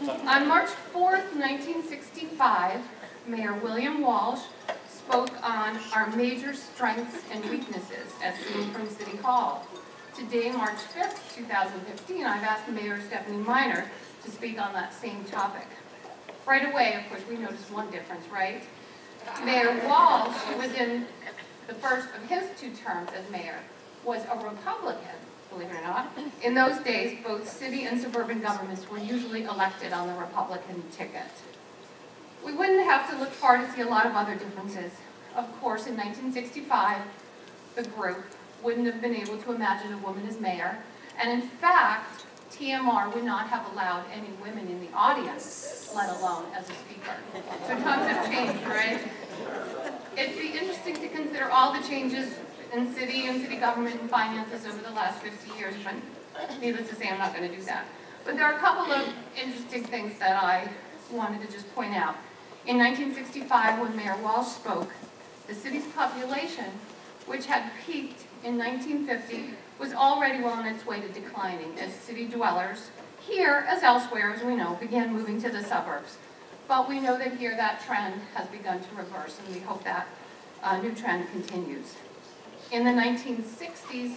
On March 4th, 1965, Mayor William Walsh spoke on our major strengths and weaknesses as seen from City Hall. Today, March 5th, 2015, I've asked Mayor Stephanie Miner to speak on that same topic. Right away, of course, we noticed one difference, right? Mayor Walsh, within the first of his 2 terms as mayor, was a Republican, believe it or not. In those days, both city and suburban governments were usually elected on the Republican ticket. We wouldn't have to look far to see a lot of other differences. Of course, in 1965, the group wouldn't have been able to imagine a woman as mayor, and in fact, TMR would not have allowed any women in the audience, let alone as a speaker. So times have changed, right? It'd be interesting to consider all the changes in city and city government and finances over the last 50 years, but needless to say, I'm not going to do that. But there are a couple of interesting things that I wanted to just point out. In 1965, when Mayor Walsh spoke, the city's population, which had peaked in 1950, was already well on its way to declining as city dwellers, here as elsewhere, as we know, began moving to the suburbs. But we know that here that trend has begun to reverse, and we hope that new trend continues. In the 1960s,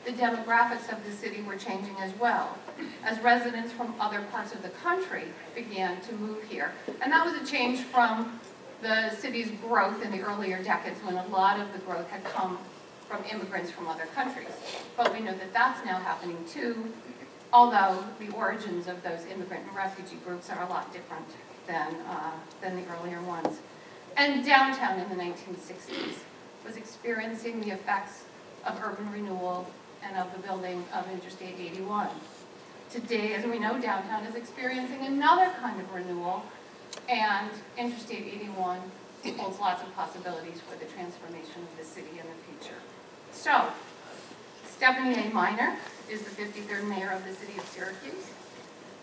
the demographics of the city were changing as well, as residents from other parts of the country began to move here. And that was a change from the city's growth in the earlier decades, when a lot of the growth had come from immigrants from other countries. But we know that that's now happening too, although the origins of those immigrant and refugee groups are a lot different than the earlier ones. And downtown in the 1960s was experiencing the effects of urban renewal and of the building of Interstate 81. Today, as we know, downtown is experiencing another kind of renewal, and Interstate 81 holds lots of possibilities for the transformation of the city in the future. So, Stephanie A. Miner is the 53rd mayor of the city of Syracuse.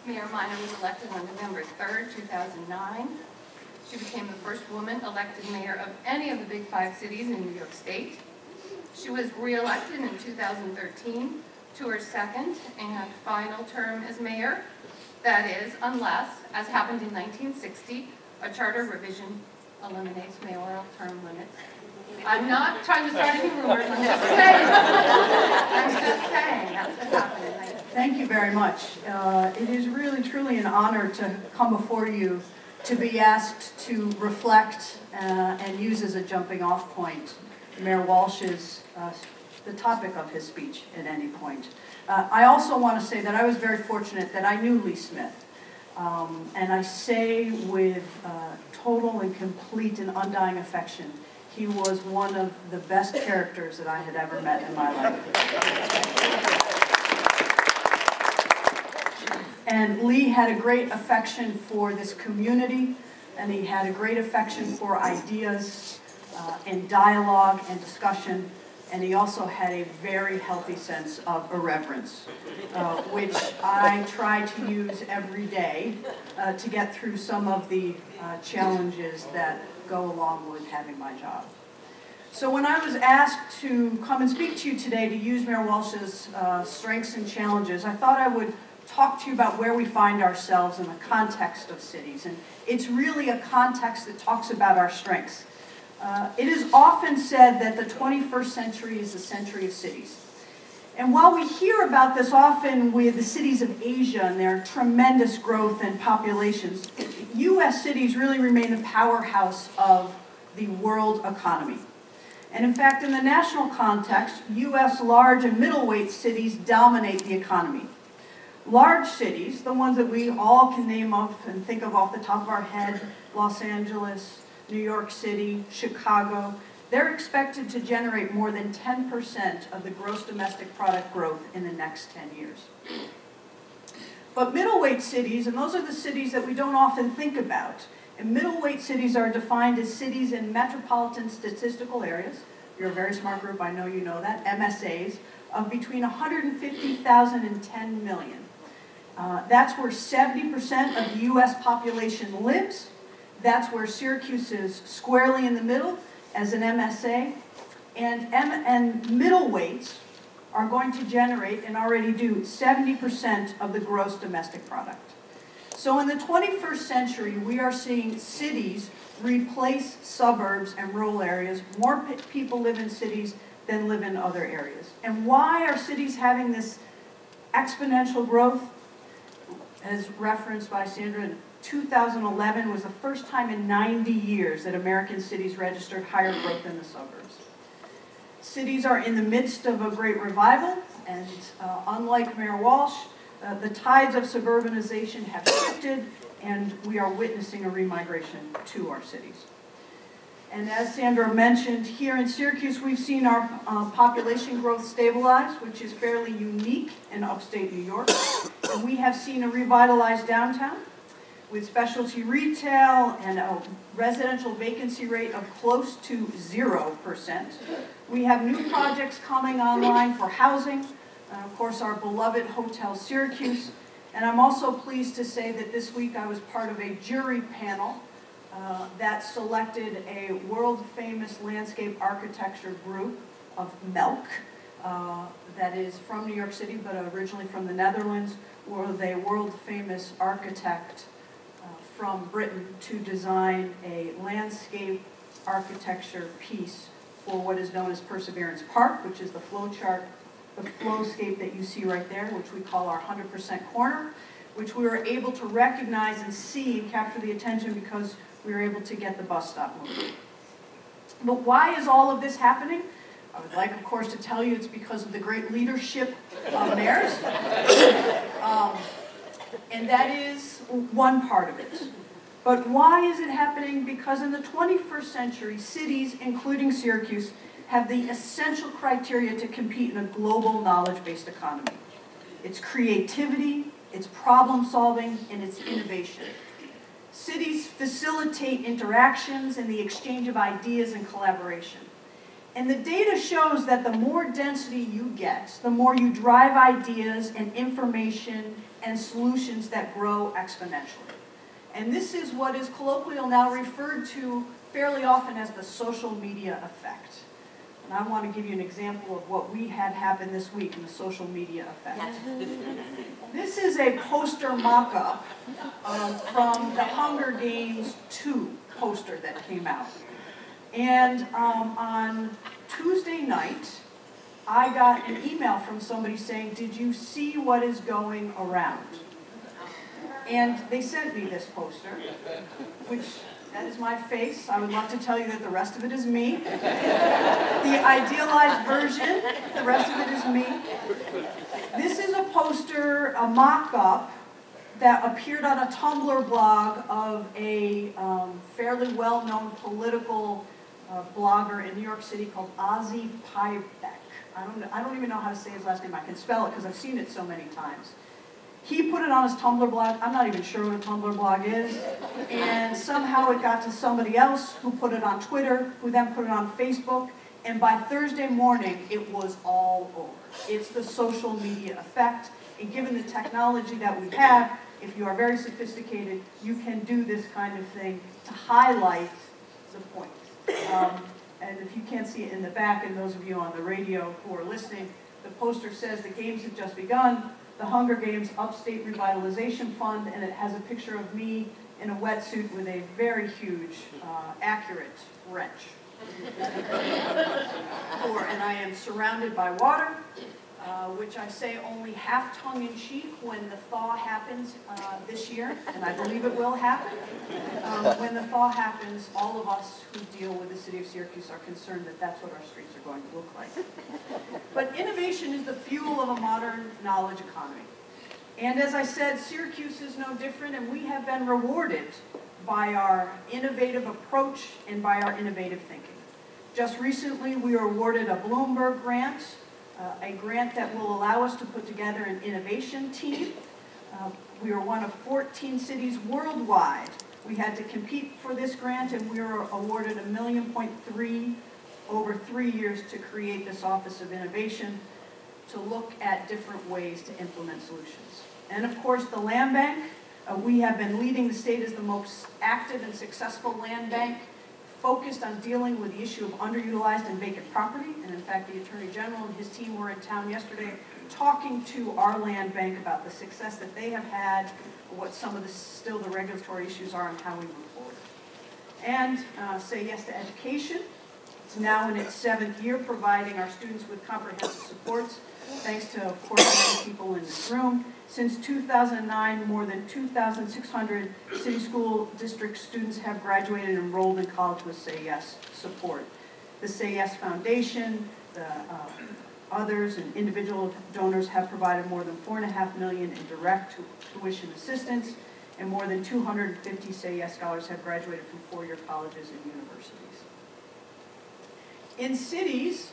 Mayor Miner was elected on November 3rd, 2009. She became the first woman elected mayor of any of the big 5 cities in New York State. She was re-elected in 2013 to her second and final term as mayor. That is, unless, as happened in 1960, a charter revision eliminates mayoral term limits. I'm not trying to start any rumors, I'm just saying. That's what happened in 1960. Thank you very much. It is really, truly an honor to come before you to be asked to reflect and use as a jumping off point Mayor Walsh's, the topic of his speech at any point. I also want to say that I was very fortunate that I knew Lee Smith. And I say with total and complete and undying affection, he was one of the best characters that I had ever met in my life. And Lee had a great affection for this community, and he had a great affection for ideas and dialogue and discussion, and he also had a very healthy sense of irreverence, which I try to use every day to get through some of the challenges that go along with having my job. So when I was asked to come and speak to you today to use Mayor Walsh's strengths and challenges, I thought I would talk to you about where we find ourselves in the context of cities. And it's really a context that talks about our strengths. It is often said that the 21st century is the century of cities. And while we hear about this often with the cities of Asia and their tremendous growth and populations, U.S. cities really remain the powerhouse of the world economy. And in fact, in the national context, U.S. large and middleweight cities dominate the economy. Large cities, the ones that we all can name off and think of off the top of our head, Los Angeles, New York City, Chicago, they're expected to generate more than 10% of the gross domestic product growth in the next 10 years. But middleweight cities, and those are the cities that we don't often think about, and middleweight cities are defined as cities in metropolitan statistical areas. You're a very smart group, I know you know that, MSAs, of between 150,000 and 10 million. That's where 70% of the U.S. population lives. That's where Syracuse is squarely in the middle as an MSA. And middleweights are going to generate, and already do, 70% of the gross domestic product. So in the 21st century, we are seeing cities replace suburbs and rural areas. More people live in cities than live in other areas. And why are cities having this exponential growth? As referenced by Sandra, 2011 was the first time in 90 years that American cities registered higher growth than the suburbs. Cities are in the midst of a great revival, and unlike Mayor Walsh, the tides of suburbanization have shifted, and we are witnessing a remigration to our cities. And as Sandra mentioned, here in Syracuse, we've seen our population growth stabilize, which is fairly unique in upstate New York. And we have seen a revitalized downtown with specialty retail and a residential vacancy rate of close to 0%. We have new projects coming online for housing, and of course our beloved Hotel Syracuse. And I'm also pleased to say that this week I was part of a jury panel that selected a world-famous landscape architecture group of Melk, that is from New York City, but originally from the Netherlands, with a world-famous architect from Britain to design a landscape architecture piece for what is known as Perseverance Park, which is the flowchart, the flowscape that you see right there, which we call our 100% corner, which we were able to recognize and see and capture the attention because we were able to get the bus stop moving. But why is all of this happening? I would like, of course, to tell you it's because of the great leadership of mayors. And that is one part of it. But why is it happening? Because in the 21st century, cities, including Syracuse, have the essential criteria to compete in a global knowledge-based economy. It's creativity, it's problem solving, and it's innovation. Cities facilitate interactions and the exchange of ideas and collaboration. And the data shows that the more density you get, the more you drive ideas and information and solutions that grow exponentially. And this is what is colloquially now referred to fairly often as the social media effect. And I want to give you an example of what we had happen this week in the social media effect. This is a poster mock-up from the Hunger Games 2 poster that came out. And on Tuesday night, I got an email from somebody saying, "Did you see what is going around?" And they sent me this poster, which, that is my face. I would love to tell you that the rest of it is me. The idealized version, the rest of it is me. This is a poster, a mock-up, that appeared on a Tumblr blog of a fairly well-known political blogger in New York City called Ozzy Pybeck. I don't even know how to say his last name. I can spell it because I've seen it so many times. He put it on his Tumblr blog. I'm not even sure what a Tumblr blog is. And somehow it got to somebody else who put it on Twitter, who then put it on Facebook. And by Thursday morning, it was all over. It's the social media effect. And given the technology that we have, if you are very sophisticated, you can do this kind of thing to highlight the point. And if you can't see it in the back, and those of you on the radio who are listening, the poster says the games have just begun. The Hunger Games Upstate Revitalization Fund, and it has a picture of me in a wetsuit with a very huge, accurate wrench. And I am surrounded by water, which I say only half tongue-in-cheek when the thaw happens this year, and I believe it will happen. When the thaw happens, all of us who deal with the city of Syracuse are concerned that that's what our streets are going to look like. But innovation is the fuel of a modern knowledge economy. And as I said, Syracuse is no different, and we have been rewarded by our innovative approach and by our innovative thinking. Just recently, we were awarded a Bloomberg grant, a grant that will allow us to put together an innovation team. We are one of 14 cities worldwide. We had to compete for this grant, and we were awarded $1.3 million over 3 years to create this Office of Innovation to look at different ways to implement solutions. And of course, the land bank. We have been leading the state as the most active and successful land bank focused on dealing with the issue of underutilized and vacant property. And in fact, the Attorney General and his team were in town yesterday talking to our land bank about the success that they have had, what some of still the regulatory issues are, and how we move forward. And say yes to education. It's now in its 7th year, providing our students with comprehensive supports, thanks to, of course, many people in this room. Since 2009, more than 2,600 city school district students have graduated and enrolled in college with Say Yes support. The Say Yes Foundation, the others and individual donors have provided more than $4.5 million in direct tuition assistance, and more than 250 Say Yes scholars have graduated from 4-year colleges and universities. In cities,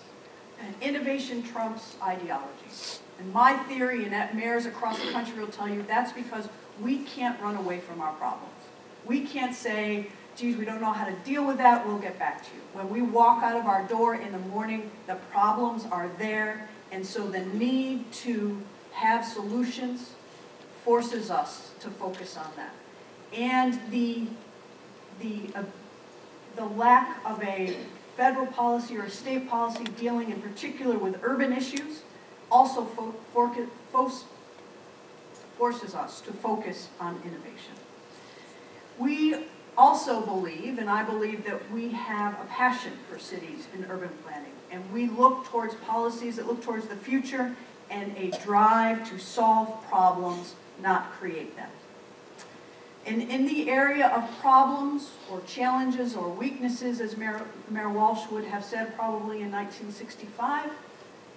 innovation trumps ideology. And my theory, and mayors across the country will tell you, that's because we can't run away from our problems. We can't say, geez, we don't know how to deal with that, we'll get back to you. When we walk out of our door in the morning, the problems are there, and so the need to have solutions forces us to focus on that. And the lack of a federal policy or a state policy dealing in particular with urban issues also forces us to focus on innovation. We also believe, and I believe, that we have a passion for cities and urban planning, and we look towards policies that look towards the future and a drive to solve problems, not create them. And in the area of problems or challenges or weaknesses, as Mayor Walsh would have said probably in 1965,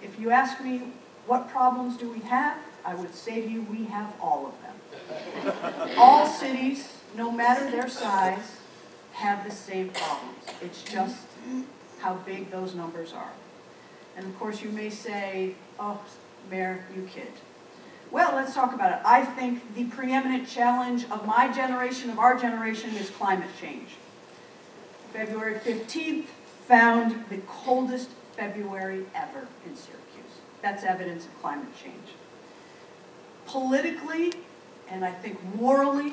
if you ask me what problems do we have, I would say to you we have all of them. All cities, no matter their size, have the same problems. It's just how big those numbers are. And of course you may say, oh, Mayor, you kid. Well, let's talk about it. I think the preeminent challenge of my generation, of our generation, is climate change. February 15th found the coldest February ever in Syracuse. That's evidence of climate change. Politically, and I think morally,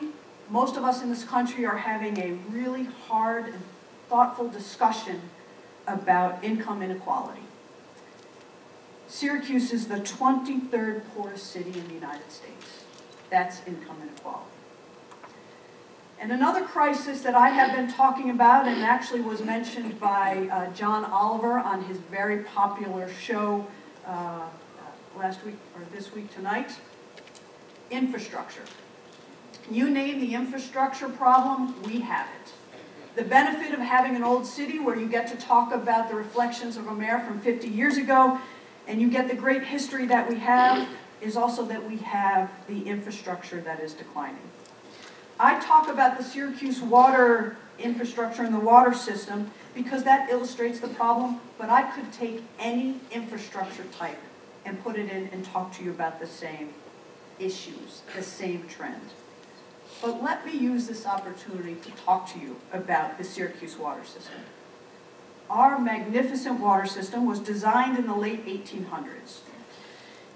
most of us in this country are having a really hard and thoughtful discussion about income inequality. Syracuse is the 23rd poorest city in the United States. That's income inequality. And another crisis that I have been talking about, and actually was mentioned by John Oliver on his very popular show last week, or this week tonight, infrastructure. You name the infrastructure problem, we have it. The benefit of having an old city where you get to talk about the reflections of a mayor from 50 years ago, and you get the great history that we have, is also that we have the infrastructure that is declining. I talk about the Syracuse water infrastructure and the water system because that illustrates the problem, but I could take any infrastructure type and put it in and talk to you about the same issues, the same trend. But let me use this opportunity to talk to you about the Syracuse water system. Our magnificent water system was designed in the late 1800s.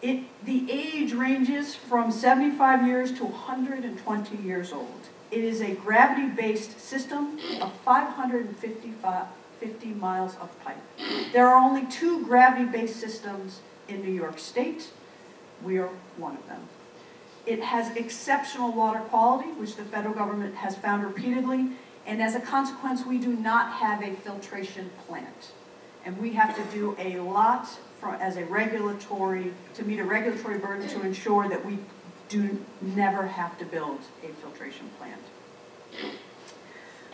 The age ranges from 75 years to 120 years old. It is a gravity-based system of 550 miles of pipe. There are only 2 gravity-based systems in New York State. We are one of them. It has exceptional water quality, which the federal government has found repeatedly, and as a consequence, we do not have a filtration plant. And we have to do a lot to meet a regulatory burden to ensure that we do never have to build a filtration plant.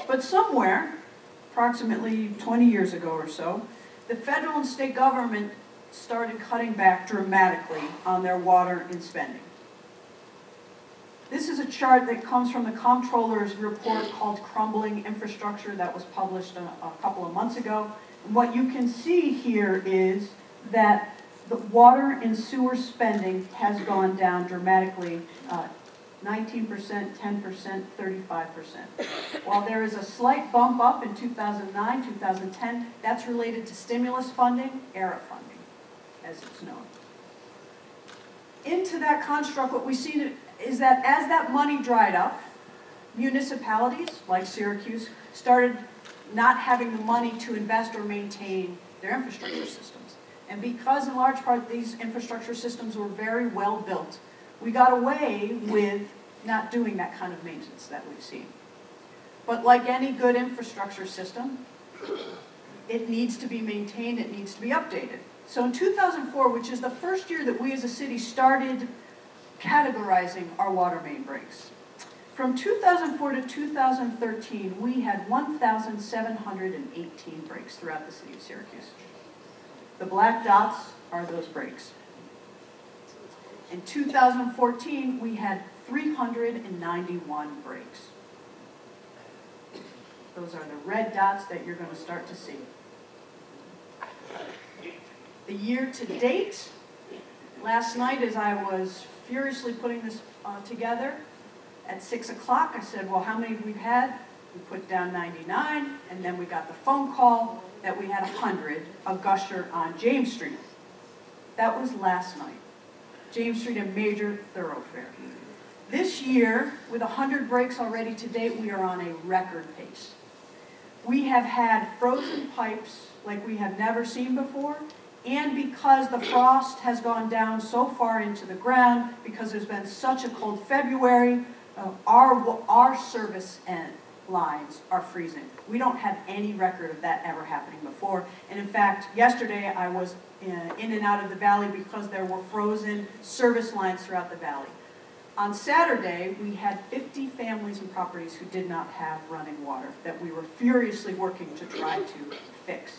But somewhere, approximately 20 years ago or so, the federal and state government started cutting back dramatically on their water and spending. This is a chart that comes from the comptroller's report called Crumbling Infrastructure that was published a couple of months ago. And what you can see here is that the water and sewer spending has gone down dramatically, 19%, 10%, 35%. While there is a slight bump up in 2009, 2010, that's related to stimulus funding, ERA funding, as it's known. Into that construct, what we see is that as that money dried up, municipalities like Syracuse started not having the money to invest or maintain their infrastructure systems. And because in large part these infrastructure systems were very well built, we got away with not doing that kind of maintenance that we've seen. But like any good infrastructure system, it needs to be maintained, it needs to be updated. So in 2004, which is the first year that we as a city started categorizing our water main breaks, from 2004 to 2013, we had 1,718 breaks throughout the city of Syracuse. The black dots are those breaks. In 2014, we had 391 breaks. Those are the red dots that you're going to start to see. The year to date, last night as I was furiously putting this together, at 6 o'clock I said, well, how many have we had? We put down 99, and then we got the phone call that we had 100, a gusher on James Street. That was last night. James Street, a major thoroughfare. This year, with 100 breaks already to date, we are on a record pace. We have had frozen pipes like we have never seen before, and because the frost has gone down so far into the ground, because there's been such a cold February, our service lines are freezing. We don't have any record of that ever happening before. And in fact, yesterday I was in and out of the valley because there were frozen service lines throughout the valley. On Saturday, we had 50 families and properties who did not have running water that we were furiously working to try to fix.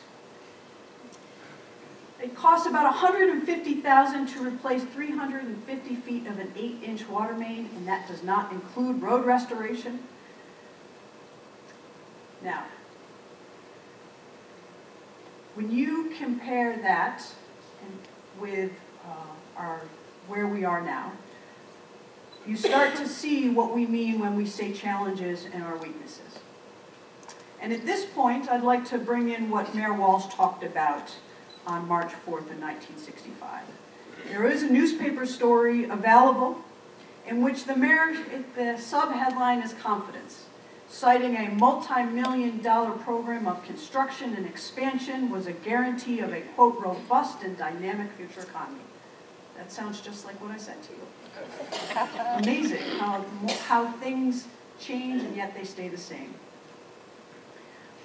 It costs about $150,000 to replace 350 feet of an 8-inch water main, and that does not include road restoration. Now, when you compare that with where we are now, you start to see what we mean when we say challenges and our weaknesses. And at this point, I'd like to bring in what Mayor Walsh talked about on March 4th of 1965. There is a newspaper story available in which the sub-headline is Confidence, citing a multi-million-dollar program of construction and expansion was a guarantee of a, quote, robust and dynamic future economy. That sounds just like what I said to you. Amazing how things change and yet they stay the same.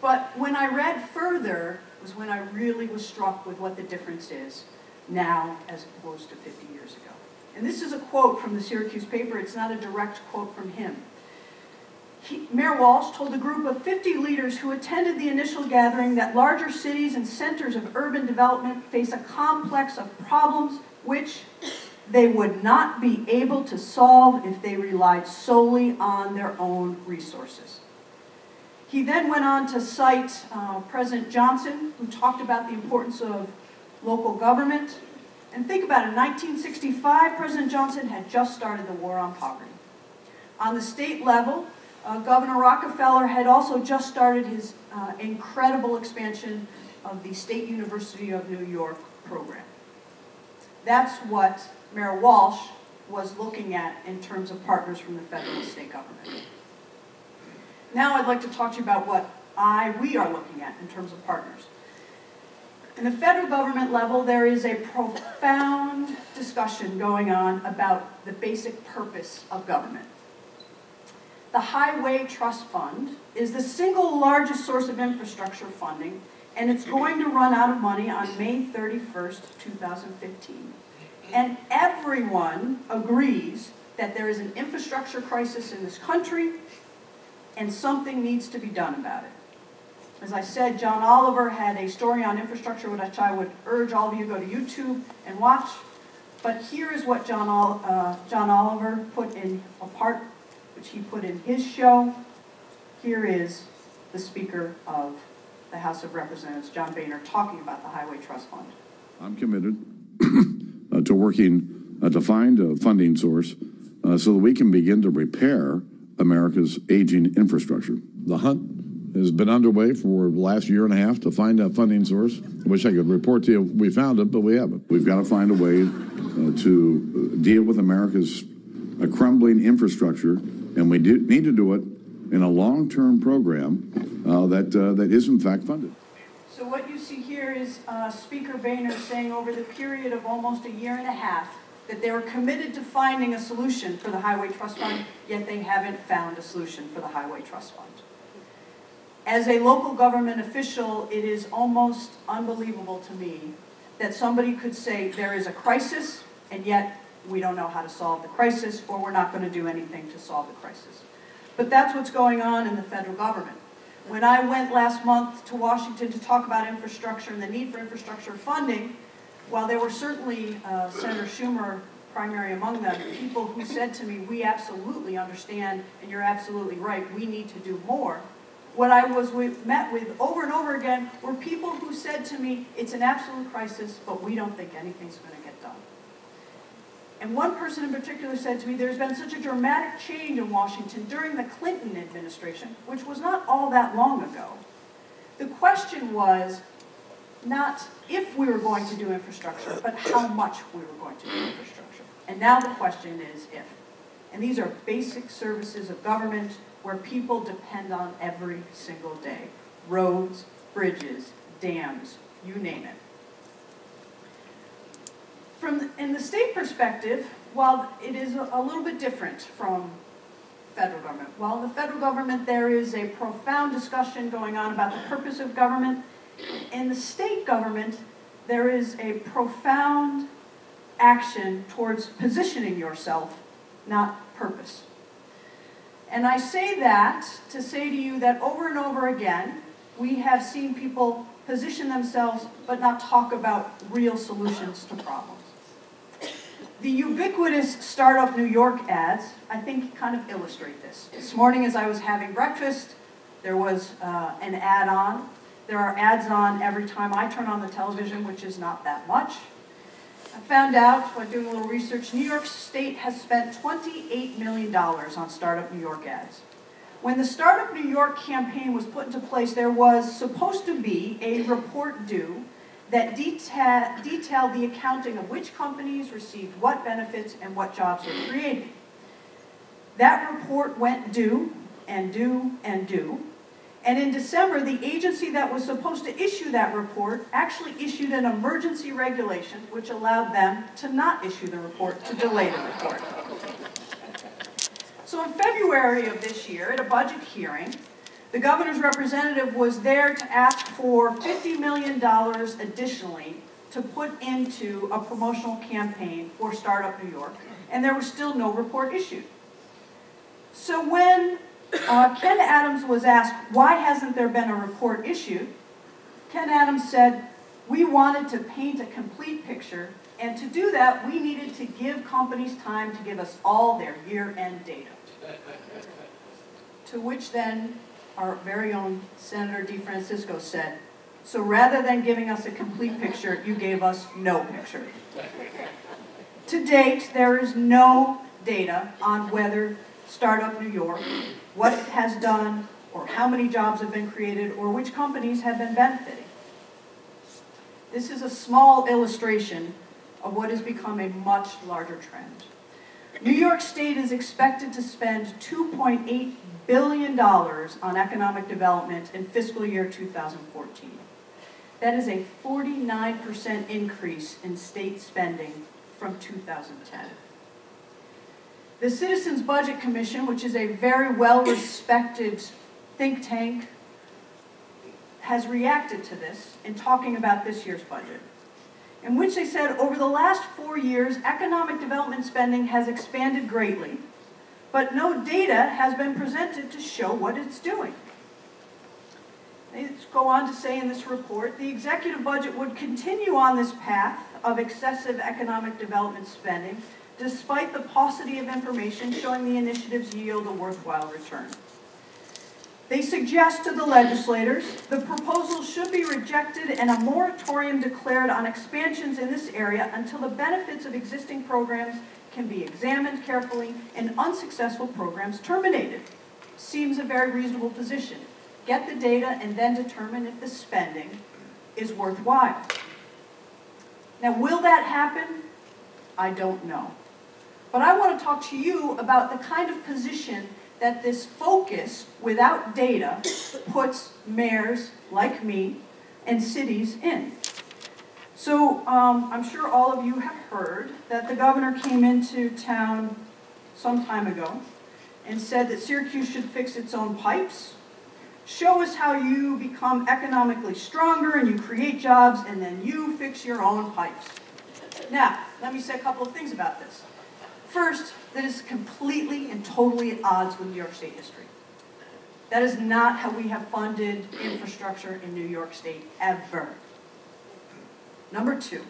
But when I read further was when I really was struck with what the difference is now as opposed to 50 years ago. And this is a quote from the Syracuse paper. It's not a direct quote from him. Mayor Walsh told a group of 50 leaders who attended the initial gathering that larger cities and centers of urban development face a complex of problems which they would not be able to solve if they relied solely on their own resources. He then went on to cite President Johnson, who talked about the importance of local government. And think about it, in 1965, President Johnson had just started the war on poverty. On the state level, Governor Rockefeller had also just started his incredible expansion of the State University of New York program. That's what Mayor Walsh was looking at in terms of partners from the federal and state government. Now I'd like to talk to you about what we are looking at in terms of partners. In the federal government level, there is a profound discussion going on about the basic purpose of government. The Highway Trust Fund is the single largest source of infrastructure funding, and it's going to run out of money on May 31st, 2015. And everyone agrees that there is an infrastructure crisis in this country, and something needs to be done about it. As I said, John Oliver had a story on infrastructure, which I would urge all of you to go to YouTube and watch. But here is what John Oliver put in a part, which he put in his show. Here is the Speaker of the House of Representatives, John Boehner, talking about the Highway Trust Fund. I'm committed to working to find a funding source so that we can begin to repair America's aging infrastructure. The hunt has been underway for the last year and a half to find that funding source. I wish I could report to you we found it, but we haven't. We've got to find a way to deal with America's crumbling infrastructure, and we need to do it in a long-term program that is in fact funded. So what you see here is Speaker Boehner saying over the period of almost a year and a half that they were committed to finding a solution for the Highway Trust Fund, yet they haven't found a solution for the Highway Trust Fund. As a local government official, it is almost unbelievable to me that somebody could say there is a crisis, and yet we don't know how to solve the crisis, or we're not going to do anything to solve the crisis. But that's what's going on in the federal government. When I went last month to Washington to talk about infrastructure and the need for infrastructure funding, while there were certainly Senator Schumer primary among them, people who said to me, we absolutely understand and you're absolutely right, we need to do more. What I was met with over and over again were people who said to me, it's an absolute crisis, but we don't think anything's going to get done. And one person in particular said to me, there's been such a dramatic change in Washington during the Clinton administration, which was not all that long ago. The question was not if we were going to do infrastructure, but how much we were going to do infrastructure. And now the question is if. And these are basic services of government where people depend on every single day. Roads, bridges, dams, you name it. In the state perspective, while it is a little bit different from federal government, while in the federal government there is a profound discussion going on about the purpose of government, in the state government there is a profound action towards positioning yourself, not purpose. And I say that to say to you that over and over again, we have seen people position themselves but not talk about real solutions to problems. The ubiquitous Startup New York ads, I think, kind of illustrate this. This morning as I was having breakfast, there was an ad on. There are ads on every time I turn on the television, which is not that much. I found out, by doing a little research, New York State has spent $28 million on Startup New York ads. When the Startup New York campaign was put into place, there was supposed to be a report due that detailed the accounting of which companies received what benefits and what jobs were created. That report went due and due and due. And in December, the agency that was supposed to issue that report actually issued an emergency regulation which allowed them to not issue the report, to delay the report. So in February of this year, at a budget hearing, the governor's representative was there to ask for $50 million additionally to put into a promotional campaign for Startup New York, and there was still no report issued. So when Ken Adams was asked, why hasn't there been a report issued? Ken Adams said, we wanted to paint a complete picture, and to do that, we needed to give companies time to give us all their year-end data. To which then our very own Senator DeFrancisco said, so rather than giving us a complete picture, you gave us no picture. To date, there is no data on whether Startup New York, what it has done, or how many jobs have been created, or which companies have been benefiting. This is a small illustration of what has become a much larger trend. New York State is expected to spend $2.8 billion on economic development in fiscal year 2014. That is a 49% increase in state spending from 2010. The Citizens Budget Commission, which is a very well-respected think tank, has reacted to this in talking about this year's budget, in which they said over the last 4 years, economic development spending has expanded greatly, but no data has been presented to show what it's doing. They go on to say in this report, the executive budget would continue on this path of excessive economic development spending despite the paucity of information showing the initiatives yield a worthwhile return. They suggest to the legislators the proposal should be rejected and a moratorium declared on expansions in this area until the benefits of existing programs can be examined carefully and unsuccessful programs terminated. Seems a very reasonable position. Get the data and then determine if the spending is worthwhile. Now, will that happen? I don't know. But I want to talk to you about the kind of position that this focus without data puts mayors like me and cities in. So I'm sure all of you have heard that the governor came into town some time ago and said that Syracuse should fix its own pipes. Show us how you become economically stronger and you create jobs and then you fix your own pipes. Now, let me say a couple of things about this. First, that is completely and totally at odds with New York State history. That is not how we have funded infrastructure in New York State, ever. Number two,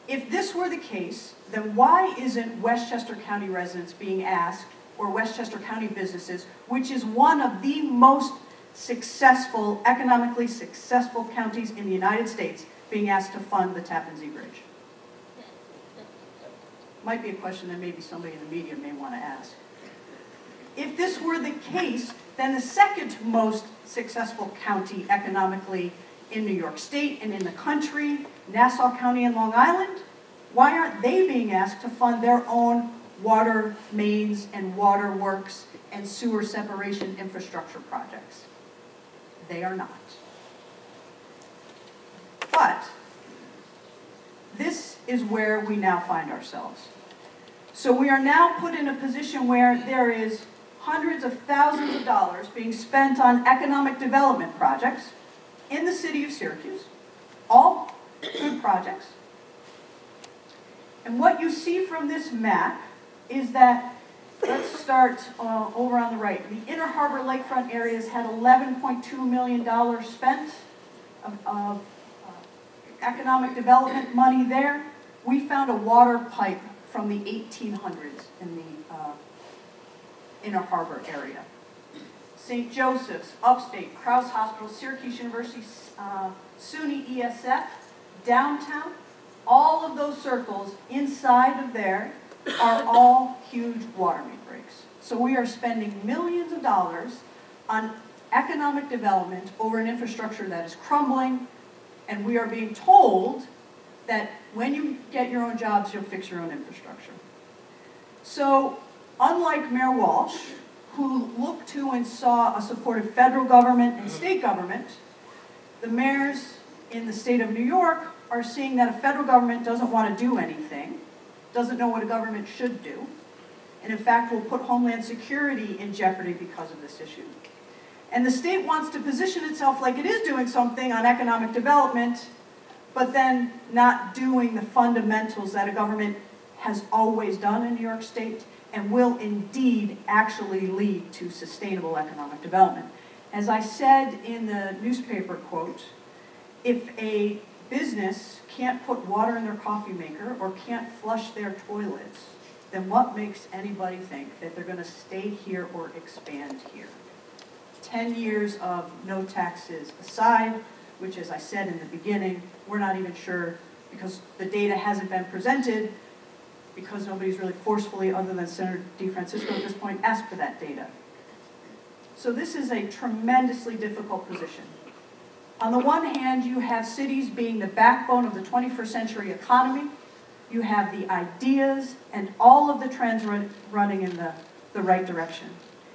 if this were the case, then why isn't Westchester County residents being asked, or Westchester County businesses, which is one of the most successful, economically successful counties in the United States, being asked to fund the Tappan Zee Bridge? Might be a question that maybe somebody in the media may want to ask. If this were the case, then the second most successful county economically in New York State and in the country, Nassau County and Long Island, why aren't they being asked to fund their own water mains and water works and sewer separation infrastructure projects? They are not. But this is where we now find ourselves. So we are now put in a position where there is hundreds of thousands of dollars being spent on economic development projects in the city of Syracuse, all good projects. And what you see from this map is that, let's start over on the right. The Inner Harbor lakefront areas had $11.2 million spent of economic development money there. We found a water pipe from the 1800s in the Inner Harbor area. St. Joseph's, Upstate, Krause Hospital, Syracuse University, SUNY ESF, downtown, all of those circles inside of there are all huge water main breaks. So we are spending millions of dollars on economic development over an infrastructure that is crumbling, and we are being told that when you get your own jobs, you'll fix your own infrastructure. So, unlike Mayor Walsh, who looked to and saw a supportive federal government and state government, the mayors in the state of New York are seeing that a federal government doesn't want to do anything, doesn't know what a government should do, and in fact will put Homeland Security in jeopardy because of this issue. And the state wants to position itself like it is doing something on economic development, but then not doing the fundamentals that a government has always done in New York State and will indeed actually lead to sustainable economic development. As I said in the newspaper quote, if a business can't put water in their coffee maker or can't flush their toilets, then what makes anybody think that they're going to stay here or expand here? 10 years of no taxes aside, which, as I said in the beginning, we're not even sure, because the data hasn't been presented, because nobody's really forcefully, other than Senator DeFrancisco at this point, asked for that data. So this is a tremendously difficult position. On the one hand, you have cities being the backbone of the 21st century economy. You have the ideas and all of the trends running in the right direction.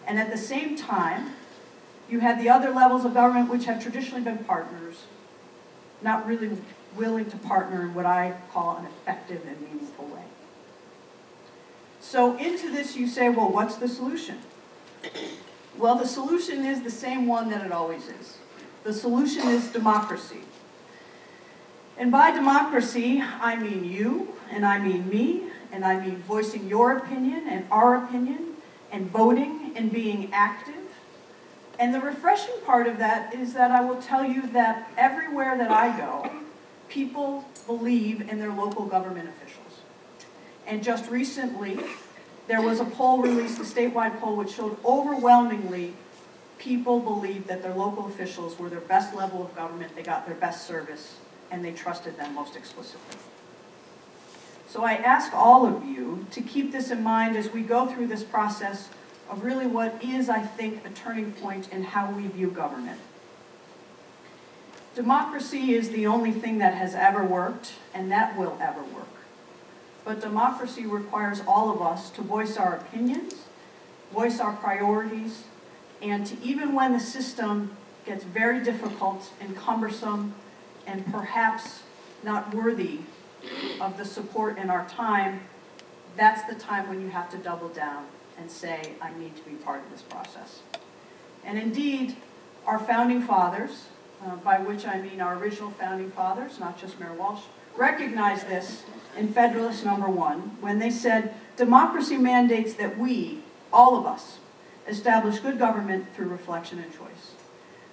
And at the same time, you have the other levels of government which have traditionally been partners, not really willing to partner in what I call an effective and meaningful way. So into this you say, well, what's the solution? Well, the solution is the same one that it always is. The solution is democracy. And by democracy, I mean you, and I mean me, and I mean voicing your opinion and our opinion, and voting and being active. And the refreshing part of that is that I will tell you that everywhere that I go, people believe in their local government officials. And just recently, there was a poll released, a statewide poll, which showed overwhelmingly people believed that their local officials were their best level of government, they got their best service, and they trusted them most explicitly. So I ask all of you to keep this in mind as we go through this process of really what is, I think, a turning point in how we view government. Democracy is the only thing that has ever worked, and that will ever work. But democracy requires all of us to voice our opinions voice our priorities, and to even when the system gets very difficult and cumbersome and perhaps not worthy of the support in our time, that's the time when you have to double down and say, I need to be part of this process. And indeed, our founding fathers, by which I mean our original founding fathers, not just Mayor Walsh, recognized this in Federalist Number 1 when they said, democracy mandates that we, all of us, establish good government through reflection and choice.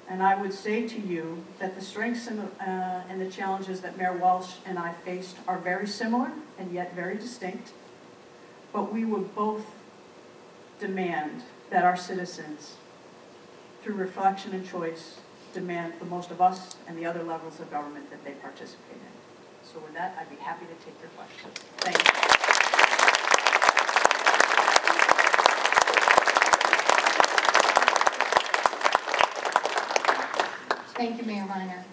And I would say to you that the strengths and the challenges that Mayor Walsh and I faced are very similar and yet very distinct. But we would both demand that our citizens, through reflection and choice, demand the most of us and the other levels of government that they participate in. So with that, I'd be happy to take your questions. Thank you. Thank you, Mayor Miner.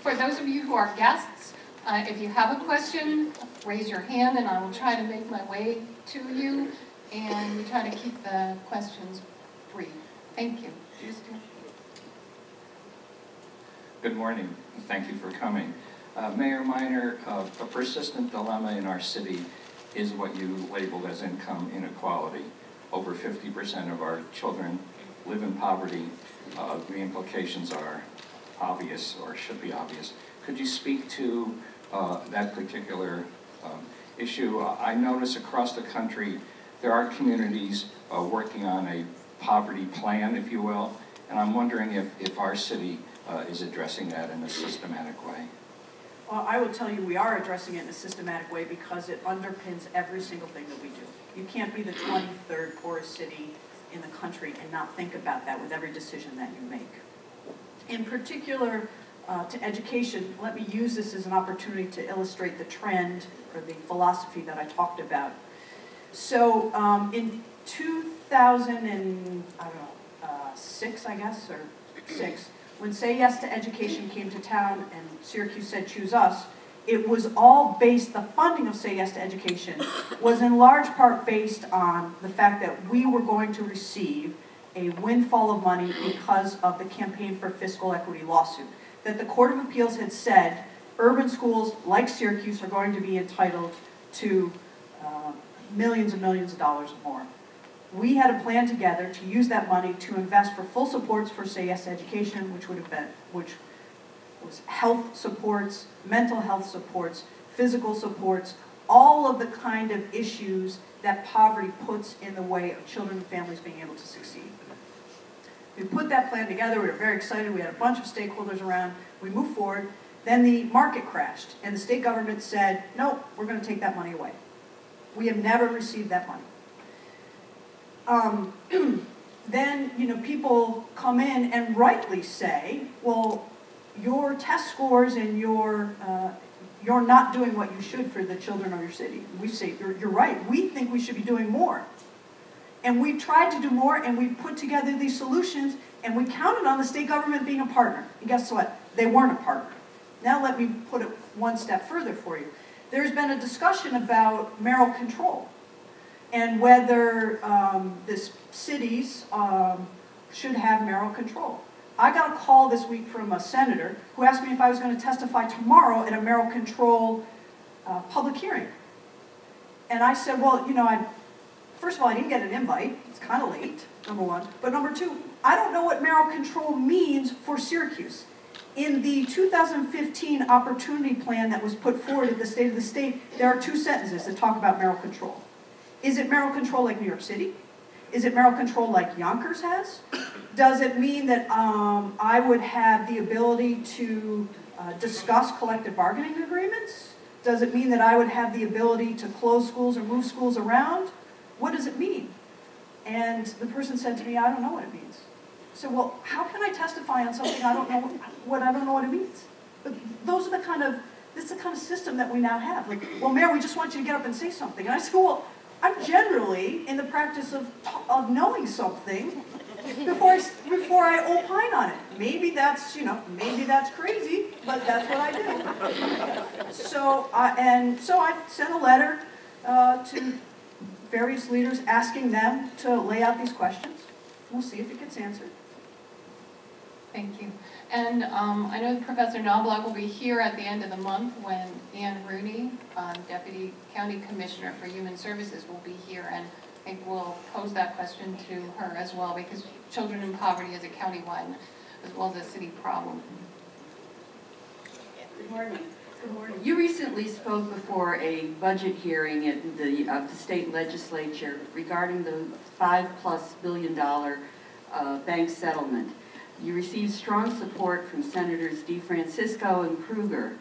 For those of you who are guests, if you have a question, raise your hand and I will try to make my way to you, and we try to keep the questions brief. Thank you. Good morning. Thank you for coming. Mayor Miner, a persistent dilemma in our city is what you labeled as income inequality. Over 50% of our children live in poverty. The implications are obvious, or should be obvious. Could you speak to that particular issue? I notice across the country there are communities working on a poverty plan, if you will, and I'm wondering if our city is addressing that in a systematic way. Well, I will tell you we are addressing it in a systematic way because it underpins every single thing that we do. You can't be the 23rd poorest city in the country and not think about that with every decision that you make. In particular, to education, let me use this as an opportunity to illustrate the trend or the philosophy that I talked about. So in 2006, I guess, or 6, when Say Yes to Education came to town and Syracuse said choose us, it was all based, the funding of Say Yes to Education was in large part based on the fact that we were going to receive a windfall of money because of the Campaign for Fiscal Equity lawsuit. That the Court of Appeals had said urban schools like Syracuse are going to be entitled to millions and millions of dollars more. We had a plan together to use that money to invest for full supports for Say Yes to Education, which was health supports, mental health supports, physical supports, all of the kind of issues that poverty puts in the way of children and families being able to succeed. We put that plan together, we were very excited, we had a bunch of stakeholders around, we moved forward, then the market crashed, and the state government said, no, we're going to take that money away. We have never received that money. Then, people come in and rightly say, well, your test scores and you're not doing what you should for the children of your city. We say, you're right, we think we should be doing more. And we tried to do more, and we put together these solutions, and we counted on the state government being a partner. And guess what? They weren't a partner. Now let me put it one step further for you. There's been a discussion about mayoral control and whether the cities should have mayoral control. I got a call this week from a senator who asked me if I was going to testify tomorrow at a mayoral control public hearing. And I said, well, first of all, I didn't get an invite. It's kind of late, number one. But number two, I don't know what mayoral control means for Syracuse. In the 2015 opportunity plan that was put forward at the State of the State, there are 2 sentences that talk about mayoral control. Is it mayoral control like New York City? Is it mayoral control like Yonkers has? Does it mean that I would have the ability to discuss collective bargaining agreements? Does it mean that I would have the ability to close schools or move schools around? What does it mean? And the person said to me, I don't know what it means. So, well, how can I testify on something I don't know what it means? But this is the kind of system that we now have. Like, well, Mayor, we just want you to get up and say something. And I said, well, I'm generally in the practice of knowing something before I opine on it. Maybe that's crazy, but that's what I do. So I sent a letter to various leaders, asking them to lay out these questions. We'll see if it gets answered. Thank you. And I know Professor Knobloch will be here at the end of the month when Ann Rooney, Deputy County Commissioner for Human Services, will be here, and I think we'll pose that question to her as well, because children in poverty is a county-wide as well as a city problem. Good morning. Good morning. You recently spoke before a budget hearing at the state legislature regarding the $5+ billion bank settlement. You received strong support from Senators DeFrancisco and Kruger.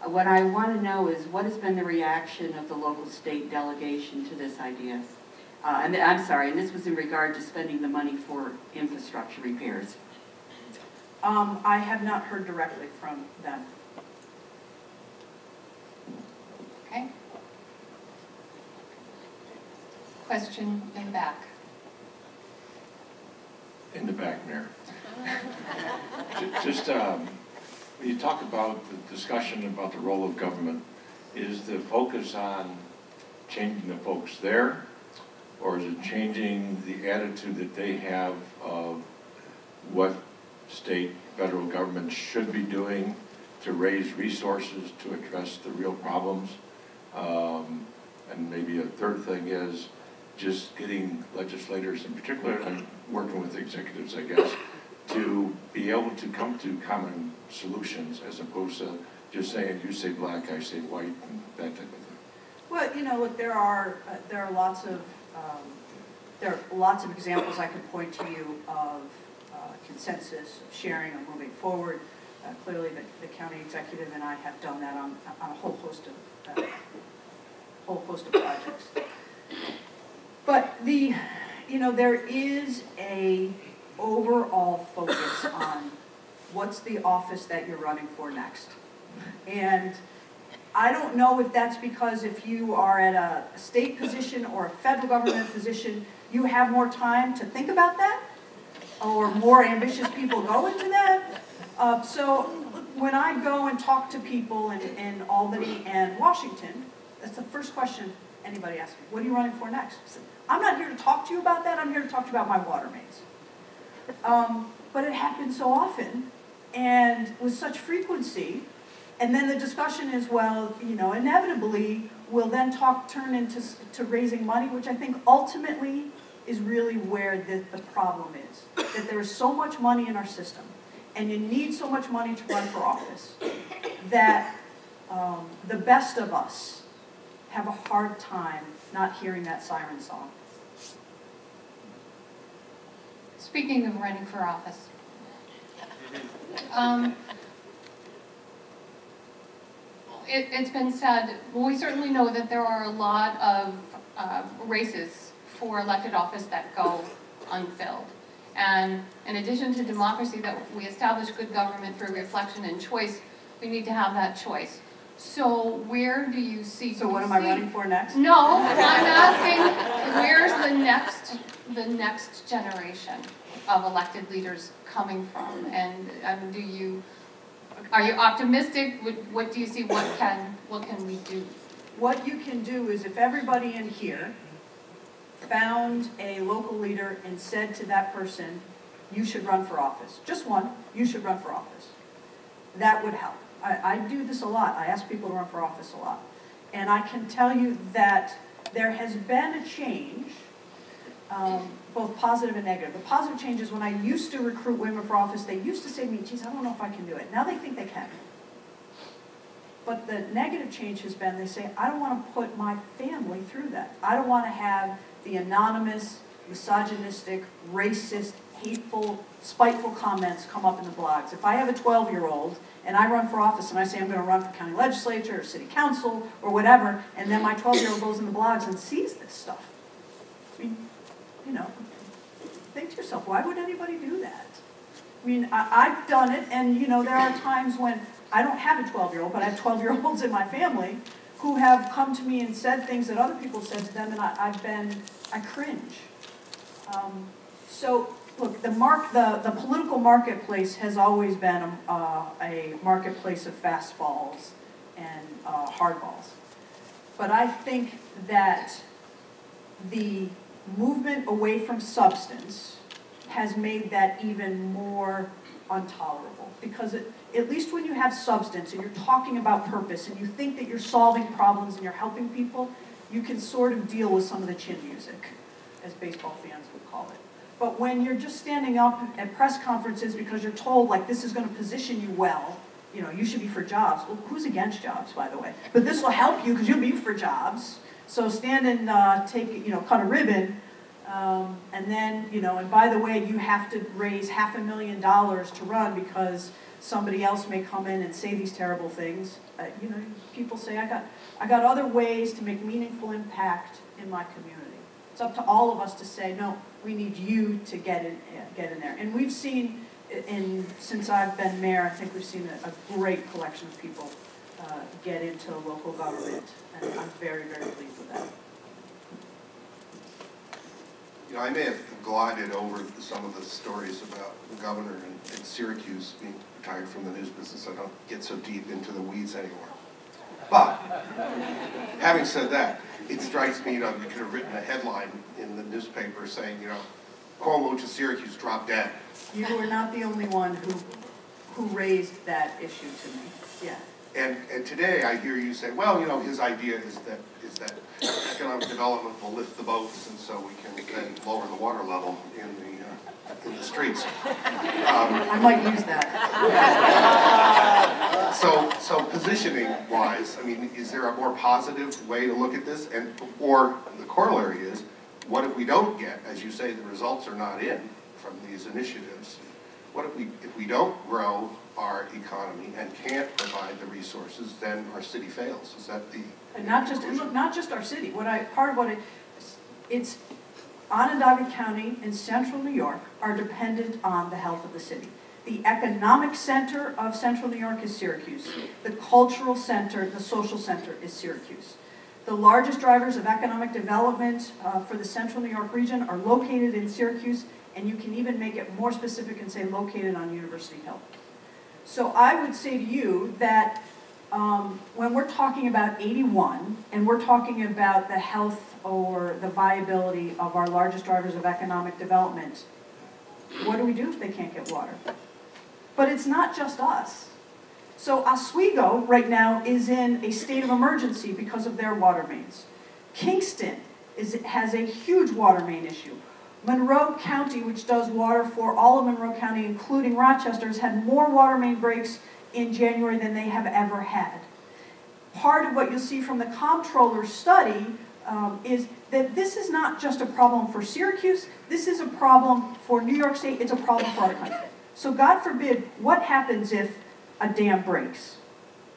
What I want to know is what has been the reaction of the local state delegation to this idea? And I'm sorry, and this was in regard to spending the money for infrastructure repairs. I have not heard directly from them. Okay. Question in the back. In the back, Mayor. Just when you talk about the discussion about the role of government, is the focus on changing the folks there, or is it changing the attitude that they have of what state, federal government should be doing to raise resources to address the real problems? And maybe a third thing is just getting legislators, in particular, and working with executives, I guess, to be able to come to common solutions as opposed to just saying, you say black, I say white, and that type of thing. Well, you know, look, there are lots of examples I can point to you of consensus, of sharing, of moving forward. Clearly, the county executive and I have done that on a whole host of projects. But there is a overall focus on what's the office that you're running for next. And I don't know if that's because if you are at a state position or a federal government position, you have more time to think about that, or more ambitious people go into that. So when I go and talk to people in Albany and Washington, that's the first question anybody asks me. What are you running for next? I said, I'm not here to talk to you about that. I'm here to talk to you about my water mains. But it happens so often and with such frequency. And then the discussion is, well, inevitably will then turn into raising money, which I think ultimately is really where the problem is. That there is so much money in our system, and you need so much money to run for office, that the best of us have a hard time not hearing that siren song. Speaking of running for office, it's been said, well, we certainly know that there are a lot of races for elected office that go unfilled. And in addition to democracy, that we establish good government through reflection and choice, we need to have that choice. So where do you see... So what am I running for next? No, I'm asking, where's the next generation of elected leaders coming from? And are you optimistic? What do you see? What can we do? What you can do is, if everybody in here found a local leader and said to that person, you should run for office, just one, you should run for office, that would help. I do this a lot. I ask people to run for office a lot. And I can tell you that there has been a change, both positive and negative. The positive change is when I used to recruit women for office, they used to say to me, geez, I don't know if I can do it. Now they think they can. But the negative change has been, they say, I don't want to put my family through that. I don't want to have the anonymous, misogynistic, racist, hateful, spiteful comments come up in the blogs. If I have a 12-year-old and I run for office and I say I'm going to run for county legislature or city council or whatever, and then my 12-year-old goes in the blogs and sees this stuff, I mean, think to yourself, why would anybody do that? I mean, I've done it, and there are times when I don't have a 12-year-old, but I have 12-year-olds in my family who have come to me and said things that other people said to them, and I cringe. So look, the political marketplace has always been a marketplace of fastballs and hardballs. But I think that the movement away from substance has made that even more intolerable. Because at least when you have substance and you're talking about purpose and you think that you're solving problems and you're helping people, you can sort of deal with some of the chin music, as baseball fans would call it. But when you're just standing up at press conferences because you're told, like, this is going to position you well, you know, you should be for jobs. Well, who's against jobs, by the way? But this will help you because you'll be for jobs. So stand and cut a ribbon, and then, and by the way, you have to raise $500,000 to run because somebody else may come in and say these terrible things. People say, I got other ways to make meaningful impact in my community. It's up to all of us to say, no, we need you to get in there. And we've seen, since I've been mayor, I think we've seen a great collection of people get into local government, and I'm very, very pleased with that. I may have glided over some of the stories about the governor in Syracuse being retired from the news business. I don't get so deep into the weeds anymore. But, having said that, it strikes me, you could have written a headline in the newspaper saying, Cuomo to Syracuse, drop dead. You were not the only one who raised that issue to me. Yeah. And today I hear you say, well, his idea is that economic development will lift the boats, and so we can then lower the water level in the streets. I might use that. So positioning-wise, is there a more positive way to look at this? Or the corollary is, what if we don't get, as you say, the results are not in from these initiatives? What if we don't grow our economy and can't provide the resources, then our city fails? Is that the... And not just our city. It's Onondaga County and Central New York are dependent on the health of the city. The economic center of Central New York is Syracuse. The cultural center, the social center is Syracuse. The largest drivers of economic development for the Central New York region are located in Syracuse, and you can even make it more specific and say located on University Hill. So I would say to you that when we're talking about 81, and we're talking about the health or the viability of our largest drivers of economic development, what do we do if they can't get water? But it's not just us. So Oswego right now is in a state of emergency because of their water mains. Kingston has a huge water main issue. Monroe County, which does water for all of Monroe County, including Rochester, has had more water main breaks in January than they have ever had. Part of what you'll see from the comptroller's study is that this is not just a problem for Syracuse, this is a problem for New York State, it's a problem for our country. So God forbid, what happens if a dam breaks?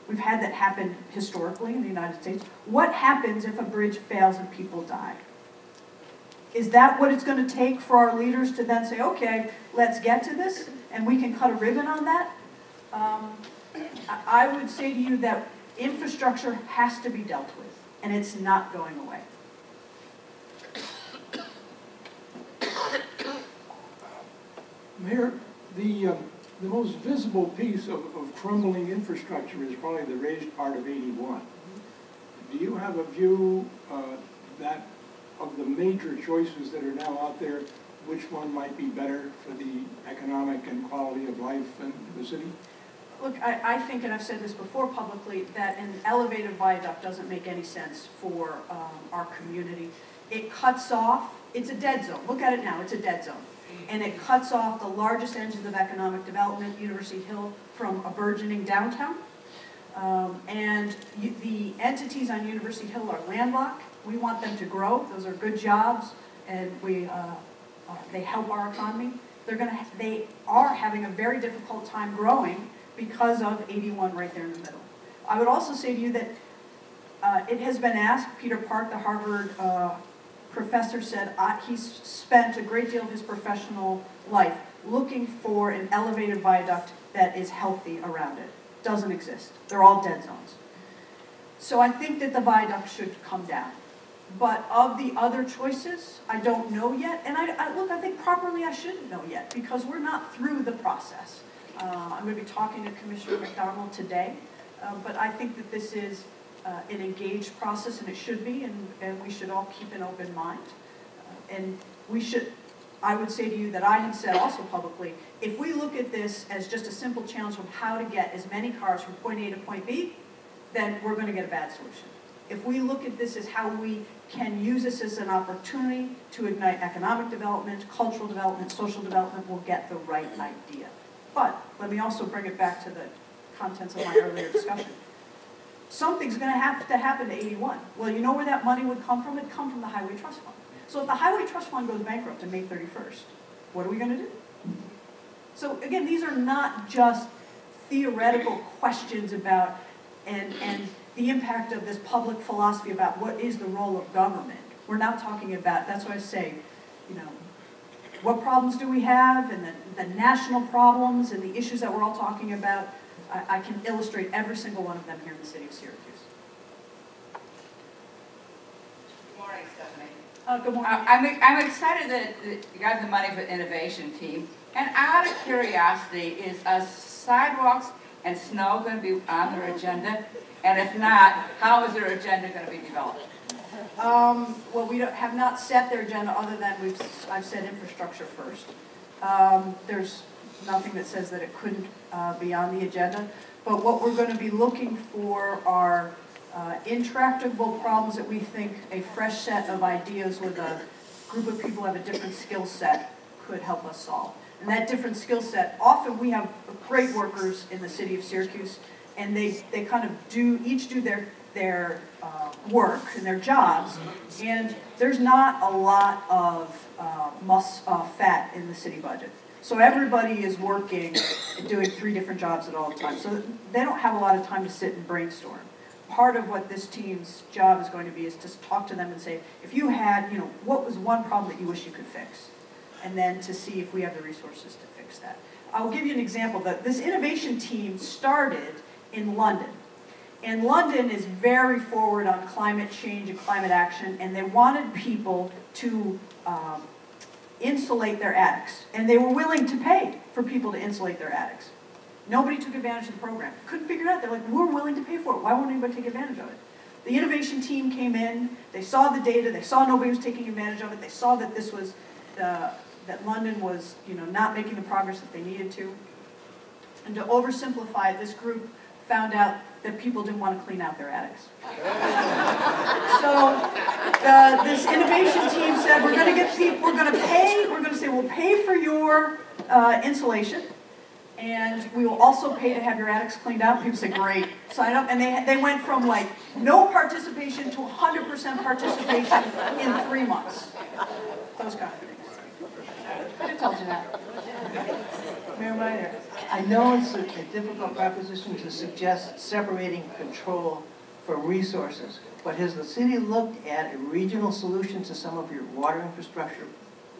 We've had that happen historically in the United States. What happens if a bridge fails and people die? Is that what it's going to take for our leaders to then say, okay, let's get to this, and we can cut a ribbon on that? I would say to you that infrastructure has to be dealt with, and it's not going away. Mayor, the most visible piece of crumbling infrastructure is probably the raised part of 81. Do you have a view that of the major choices that are now out there, which one might be better for the economic and quality of life in the city? Look, I think, and I've said this before publicly, that an elevated viaduct doesn't make any sense for our community. It cuts off, it's a dead zone. Look at it now, it's a dead zone. And it cuts off the largest engines of economic development, University Hill, from a burgeoning downtown. And the entities on University Hill are landlocked. We want them to grow. Those are good jobs, and they help our economy. They are having a very difficult time growing because of 81 right there in the middle. I would also say to you that it has been asked, Peter Park, the Harvard professor, said he's spent a great deal of his professional life looking for an elevated viaduct that is healthy around it. Doesn't exist. They're all dead zones. So I think that the viaduct should come down. But of the other choices, I don't know yet. And I think properly I shouldn't know yet because we're not through the process. I'm going to be talking to Commissioner McDonald today. But I think that this is an engaged process, and it should be, and we should all keep an open mind. And we should, I would say to you that I have said also publicly, if we look at this as just a simple challenge of how to get as many cars from point A to point B, then we're going to get a bad solution. If we look at this as how we can use this as an opportunity to ignite economic development, cultural development, social development, we'll get the right idea. But let me also bring it back to the contents of my earlier discussion. Something's going to have to happen to 81. Well, you know where that money would come from? It'd come from the Highway Trust Fund. So if the Highway Trust Fund goes bankrupt on May 31st, what are we going to do? So again, these are not just theoretical questions about and the impact of this public philosophy about what is the role of government. We're not talking about, that's why I say, you know, what problems do we have, and the national problems and the issues that we're all talking about. I can illustrate every single one of them here in the city of Syracuse. Good morning, Stephanie. Good morning. I'm excited that you got the money for the innovation team. And out of curiosity, is sidewalks and snow going to be on their agenda? And if not, how is their agenda going to be developed? Well, we have not set their agenda other than I've said infrastructure first. There's nothing that says that it couldn't be on the agenda. But what we're going to be looking for are intractable problems that we think a fresh set of ideas with a group of people who have a different skill set could help us solve. And that different skill set, often we have great workers in the city of Syracuse, and they kind of each do their work and their jobs, and there's not a lot of fat in the city budget. So everybody is working and doing 3 different jobs at all the time. So they don't have a lot of time to sit and brainstorm. Part of what this team's job is going to be is to talk to them and say, if you had, you know, what was one problem that you wish you could fix? And then to see if we have the resources to fix that. I'll give you an example. This innovation team started in London. And London is very forward on climate change and climate action, and they wanted people to insulate their attics. And they were willing to pay for people to insulate their attics. Nobody took advantage of the program. Couldn't figure it out. They're like, we're willing to pay for it. Why won't anybody take advantage of it? The innovation team came in. They saw the data. They saw nobody was taking advantage of it. They saw that this was that London was, you know, not making the progress that they needed to. And to oversimplify it, this group found out that people didn't want to clean out their attics. So this innovation team said, we're going to get people, we're going to pay, we're going to say, we'll pay for your insulation, and we will also pay to have your attics cleaned out. People said, great, sign up. And they went from like no participation to 100% participation in 3 months. Those kind of things. I told you that. Mayor Miner, I know it's a difficult proposition to suggest separating control from resources, but has the city looked at a regional solution to some of your water infrastructure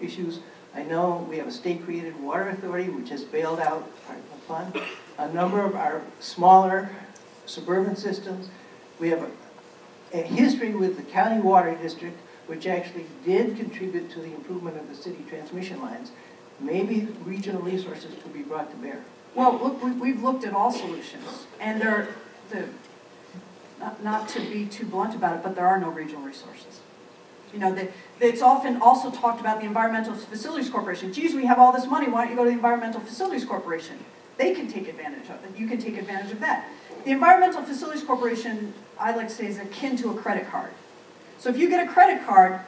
issues? I know we have a state-created water authority which has bailed out the fund. A number of our smaller suburban systems. We have a history with the county water district, which actually did contribute to the improvement of the city transmission lines. Maybe regional resources could be brought to bear. Well, look, we've looked at all solutions, and not to be too blunt about it, but there are no regional resources. You know, it's often also talked about the Environmental Facilities Corporation. Geez, we have all this money, why don't you go to the Environmental Facilities Corporation? They can take advantage of it. You can take advantage of that. The Environmental Facilities Corporation, I like to say, is akin to a credit card. So if you get a credit card,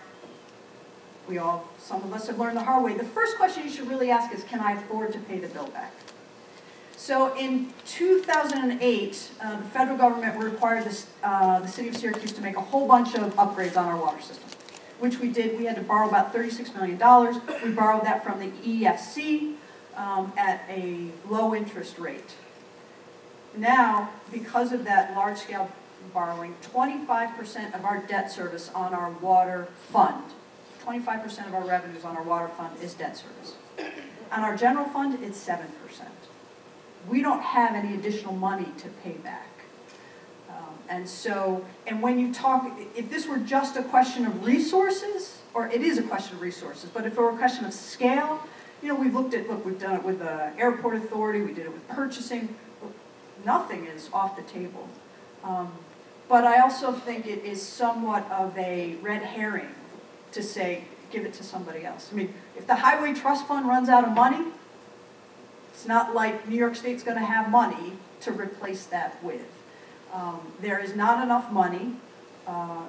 some of us have learned the hard way, the first question you should really ask is, can I afford to pay the bill back? So in 2008, the federal government required the city of Syracuse to make a whole bunch of upgrades on our water system, which we did. We had to borrow about $36 million. We borrowed that from the EFC at a low interest rate. Now, because of that large-scale borrowing, 25% of our debt service on our water fund, 25% of our revenues on our water fund is debt service. On our general fund, it's 7%. We don't have any additional money to pay back. And when you talk, if this were just a question of resources, or it is a question of resources, but if it were a question of scale, you know, we've done it with the airport authority, we did it with purchasing. Nothing is off the table. But I also think it is somewhat of a red herring to say, give it to somebody else. I mean, if the Highway Trust Fund runs out of money, it's not like New York State's going to have money to replace that with. There is not enough money,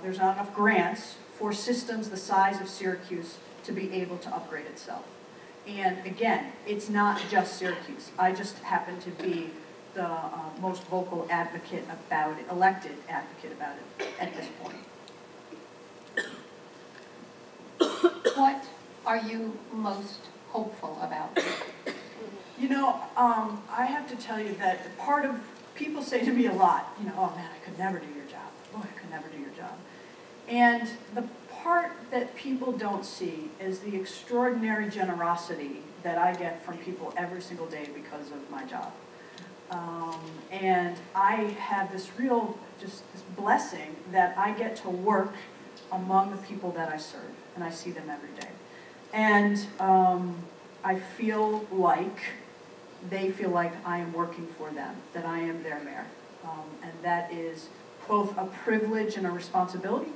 there's not enough grants for systems the size of Syracuse to be able to upgrade itself. And again, it's not just Syracuse. I just happen to be the most vocal advocate about it, elected advocate about it at this point. What are you most hopeful about? You know, I have to tell you that part of, people say to me a lot, you know, oh man, I could never do your job. Oh, I could never do your job. And the part that people don't see is the extraordinary generosity that I get from people every single day because of my job. And I have this real, just this blessing that I get to work among the people that I serve, and I see them every day. And I feel like they feel like I am working for them, that I am their mayor. And that is both a privilege and a responsibility.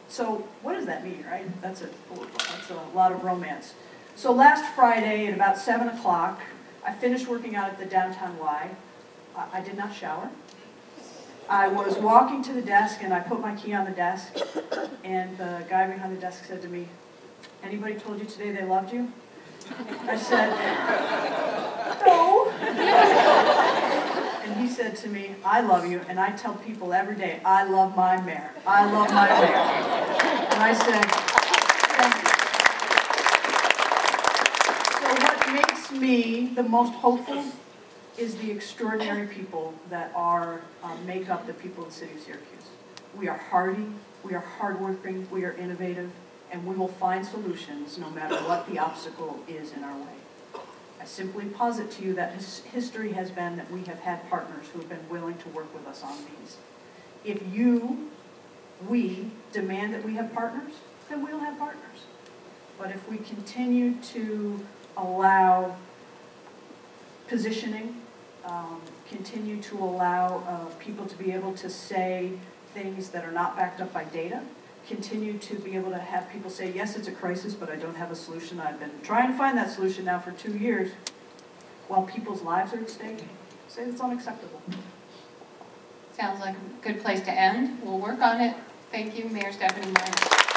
So what does that mean, right? That's a lot of romance. So last Friday at about 7 o'clock, I finished working out at the downtown Y. I did not shower. I was walking to the desk and I put my key on the desk, and the guy behind the desk said to me, "Anybody told you today they loved you?" I said, "No." And he said to me, "I love you, and I tell people every day, I love my mayor. I love my mayor." And I said, "Thank you." So what makes me the most hopeful is the extraordinary people that are make up the people of the city of Syracuse. We are hardy, we are hardworking, we are innovative, and we will find solutions no matter what the obstacle is in our way. I simply posit to you that history has been that we have had partners who have been willing to work with us on these. If we demand that we have partners, then we'll have partners. But if we continue to allow positioning, continue to allow people to be able to say things that are not backed up by data, continue to be able to have people say, yes, it's a crisis, but I don't have a solution. I've been trying to find that solution now for 2 years, while people's lives are at stake. Say it's unacceptable. Sounds like a good place to end. We'll work on it. Thank you, Mayor Stephanie Miner.